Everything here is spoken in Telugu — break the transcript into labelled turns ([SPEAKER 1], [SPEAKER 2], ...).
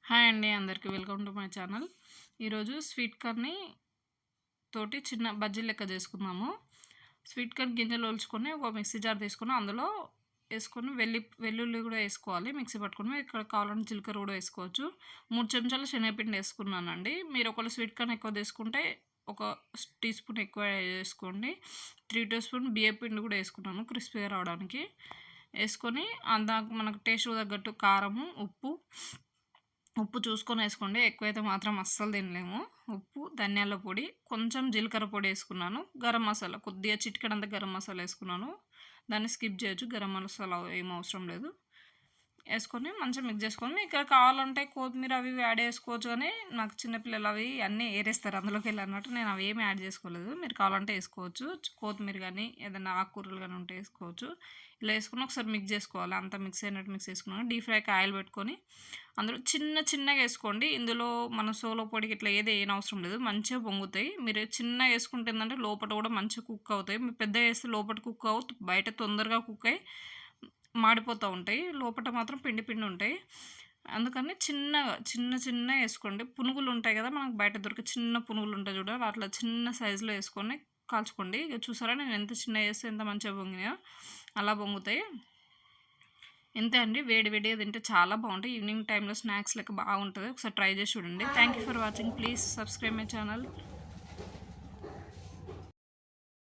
[SPEAKER 1] హాయ్ అండి అందరికీ వెల్కమ్ టు మై ఛానల్. ఈరోజు స్వీట్ కార్న్ తోటి చిన్న బజ్జీలు లెక్క చేసుకుందాము. స్వీట్ కార్న్ గింజలు ఒలుచుకొని ఒక మిక్సీ జార్ తీసుకొని అందులో వేసుకొని వెల్లుల్లి కూడా వేసుకోవాలి. మిక్సీ పట్టుకొని ఇక్కడ కావాలంటే జీలకర్ర కూడా వేసుకోవచ్చు. 3 చెంచాల శనగపిండి వేసుకున్నానండి. మీరు ఒకవేళ స్వీట్ కార్న్ ఎక్కువ తీసుకుంటే ఒక టీ స్పూన్ ఎక్కువ వేసుకోండి. 3 టీ స్పూన్ బియ్యం పిండి కూడా వేసుకున్నాను క్రిస్పీగా రావడానికి. వేసుకొని అందాక మనకు టేస్ట్ తగ్గట్టు కారము, ఉప్పు చూసుకొని వేసుకోండి. ఎక్కువైతే మాత్రం అస్సలు తినలేము. ఉప్పు, ధనియాల పొడి, కొంచెం జీలకర్ర పొడి వేసుకున్నాను. గరం మసాలా కొద్దిగా చిటికెడంత గరం మసాలా వేసుకున్నాను. దాన్ని స్కిప్ చేయొచ్చు, గరం మసాలా ఏం అవసరం లేదు. వేసుకొని మంచిగా మిక్స్ చేసుకొని ఇక్కడ కావాలంటే కొత్తిమీర అవి యాడ్ చేసుకోవచ్చు. కానీ నాకు చిన్నపిల్లలు అవి అన్నీ ఏరేస్తారు అందులోకి వెళ్ళి అన్నట్టు నేను అవి ఏమి యాడ్ చేసుకోలేదు. మీరు కావాలంటే వేసుకోవచ్చు. కొత్తిమీర కానీ ఏదైనా ఆకుకూరలు కానీ ఉంటే వేసుకోవచ్చు. ఇలా వేసుకుని ఒకసారి మిక్స్ చేసుకోవాలి. అంతా మిక్స్ అయినట్టు మిక్స్ చేసుకున్నాను. డీప్ ఫ్రైకి ఆయిల్ పెట్టుకొని అందులో చిన్నగా వేసుకోండి. ఇందులో మన సోలో పొడికి ఇట్లా ఏది అవసరం లేదు. మంచిగా పొంగుతాయి. మీరు చిన్నగా వేసుకుంటే ఏంటంటే లోపల కూడా మంచిగా కుక్ అవుతాయి. మీరు పెద్దగా వేస్తే లోపల కుక్ అవుతాయి, బయట తొందరగా కుక్ అయ్యి మాడిపోతూ ఉంటాయి. లోపల మాత్రం పిండి ఉంటాయి. అందుకని చిన్న వేసుకోండి. పునుగులు ఉంటాయి కదా మనకు బయట దొరికే చిన్న పునుగులు ఉంటాయి చూడ, అట్లా చిన్న సైజులో వేసుకొని కాల్చుకోండి. ఇక చూసారా నేను ఎంత చిన్న వేస్తే ఎంత మంచిగా పొంగినాయో అలా పొంగుతాయి. ఇంతే అండి. వేడిగా తింటే చాలా బాగుంటాయి. ఈవినింగ్ టైంలో స్నాక్స్ లెక్క బాగుంటుంది. ఒకసారి ట్రై చేసి చూడండి. Thank you for watching. Please subscribe my channel.